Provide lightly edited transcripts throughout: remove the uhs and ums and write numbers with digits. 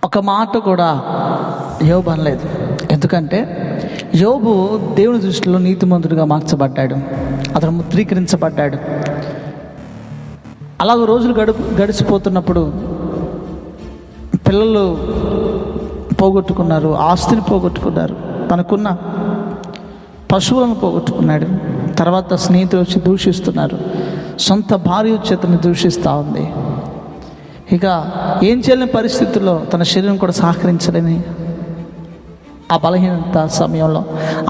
ఒక మాట కూడా యోబు అనలేదు. ఎందుకంటే యోబు దేవుని దృష్టిలో నీతిమంతుడిగా మార్చబడ్డాడు, అతను ముద్రీకరించబడ్డాడు. అలాగ రోజులు గడిచిపోతున్నప్పుడు పిల్లలు పోగొట్టుకున్నారు, ఆస్తిని పోగొట్టుకున్నారు, తనకున్న పశువులను పోగొట్టుకున్నాడు. తర్వాత స్నేహితులు వచ్చి దూషిస్తున్నారు, సొంత భార్య వచ్చి అతన్ని దూషిస్తూ ఉంది. ఇక ఏం చేయలేని పరిస్థితుల్లో తన శరీరం కూడా సహకరించలేని ఆ బలహీనత సమయంలో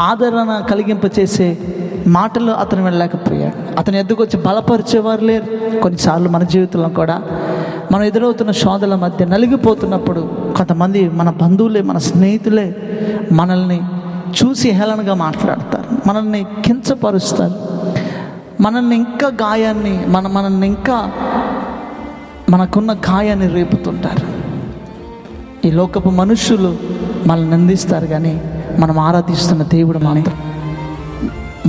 ఆదరణ కలిగింపచేసే మాటలు అతను వెళ్ళలేకపోయాడు. అతని ఎద్దుకు వచ్చి బలపరిచేవారు లేరు. కొన్నిసార్లు మన జీవితంలో కూడా మనం ఎదురవుతున్న శోధల మధ్య నలిగిపోతున్నప్పుడు కొంతమంది మన బంధువులే, మన స్నేహితులే మనల్ని చూసి హేళనగా మాట్లాడతారు, మనల్ని కించపరుస్తారు, మనల్ని ఇంకా గాయాన్ని మనల్ని ఇంకా మనకున్న గాయాన్ని రేపుతుంటారు. ఈ లోకపు మనుషులు మనల్ని నిందిస్తారు, కానీ మనం ఆరాధిస్తున్న దేవుడు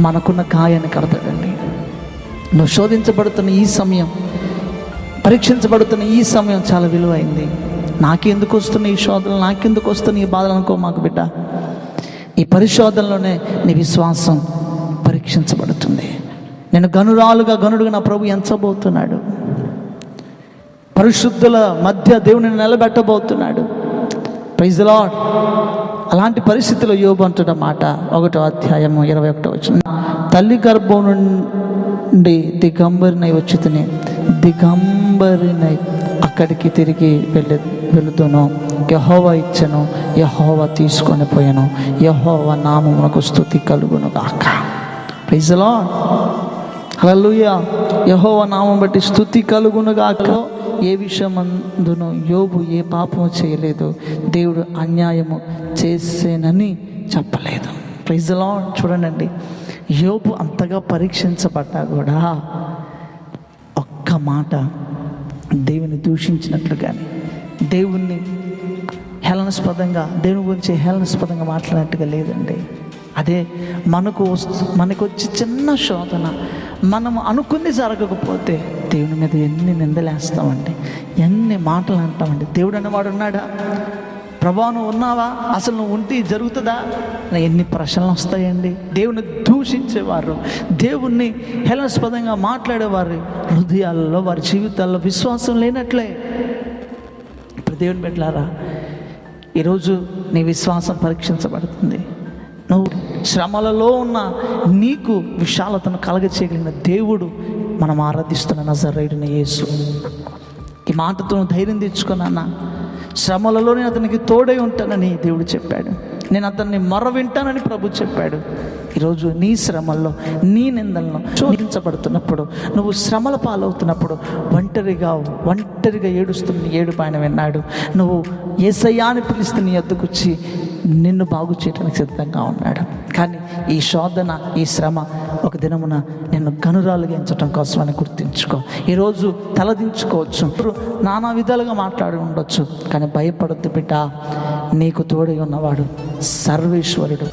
మనకున్న గాయాన్ని కడతాడండి. నువ్వు శోధించబడుతున్న ఈ సమయం, పరీక్షించబడుతున్న ఈ సమయం చాలా విలువైంది. నాకెందుకు వస్తున్న ఈ శోధనలు, నాకెందుకు వస్తున్న ఈ బాధలు అనుకో మాకు బిడ్డ. ఈ పరిశోధనలోనే నీ విశ్వాసం పరీక్షించబడుతుంది. నేను గనుడుగా నా ప్రభు ఎంచబోతున్నాడు. పరిశుద్ధుల మధ్య దేవుని నిలబెట్టబోతున్నాడు. Praise the lord. అలాంటి పరిస్థితిలో యోబు అంటున్న మాట 1వ అధ్యాయము 21వ వచనం, తల్లి గర్భం నుండి దిగంబరినై వచ్చి తిని దిగంబరినై అక్కడికి తిరిగి వెళుతును. యెహోవా ఇచ్చెను, యెహోవా తీసుకొని పోయాను, యెహోవా నామమునకు స్తుతి కలుగును గాక. Praise the Lord. హల్లెలూయా. యెహోవా నామం బట్టి స్తుతి కలుగును గాక. ఏ విషయమందును యోబు ఏ పాపము చేయలేదు, దేవుడు అన్యాయము చేసేనని చెప్పలేదు. Praise the Lord. చూడండి, యోబు అంతగా పరీక్షించబడ్డా కూడా ఒక్క మాట దేవుని దూషించినట్లు కానీ, దేవుణ్ణి హేళనాస్పదంగా, దేవుని గురించి హేళనాస్పదంగా మాట్లాడినట్టుగా లేదండి. అదే మనకు వచ్చి చిన్న శోధన, మనం అనుకుంది జరగకపోతే దేవుని మీద ఎన్ని నిందలేస్తామండి, ఎన్ని మాటలు అంటామండి. దేవుడు అనేవాడు ఉన్నాడా? ప్రభా నువ్వు ఉన్నావా? అసలు నువ్వు ఉంటే జరుగుతుందా? ఎన్ని ప్రశ్నలు వస్తాయండి. దేవుని దూషించేవారు, దేవుణ్ణి హేళనాస్పదంగా మాట్లాడేవారు హృదయాల్లో, వారి జీవితాల్లో విశ్వాసం లేనట్లే. ఇప్పుడు దేవుని బిడ్డలారా, ఈరోజు నీ విశ్వాసం పరీక్షించబడుతుంది. నువ్వు శ్రమలలో ఉన్న నీకు విశాలతను కలగచేయగలిగిన దేవుడు మనం ఆరాధిస్తున్న నజరేయుడైన యేసు. ఈ మాటతో ధైర్యం తెచ్చుకున్నా, శ్రమలలో నేను అతనికి తోడై ఉంటానని దేవుడు చెప్పాడు. నేను అతన్ని మొర వింటానని ప్రభు చెప్పాడు. ఈరోజు నీ శ్రమల్లో, నీ నిందలను శోధించబడుతున్నప్పుడు, నువ్వు శ్రమల పాలవుతున్నప్పుడు ఒంటరిగా ఏడుస్తున్న ఏడుపు ఆయన విన్నాడు. నువ్వు యేసయ్యా అని పిలిస్తే నీ వద్దకొచ్చి నిన్ను బాగు చేయడానికి సిద్ధంగా ఉన్నాడు. కానీ ఈ శోధన, ఈ శ్రమ ఒక దినమున నిన్ను గనురాలుగా ఎంచడం కోసమని గుర్తించుకో. ఈరోజు తలదించుకోవచ్చు, నానా విధాలుగా మాట్లాడి ఉండొచ్చు, కానీ భయపడొద్దు బిడ్డ. నీకు తోడై ఉన్నవాడు సర్వేశ్వరుడు.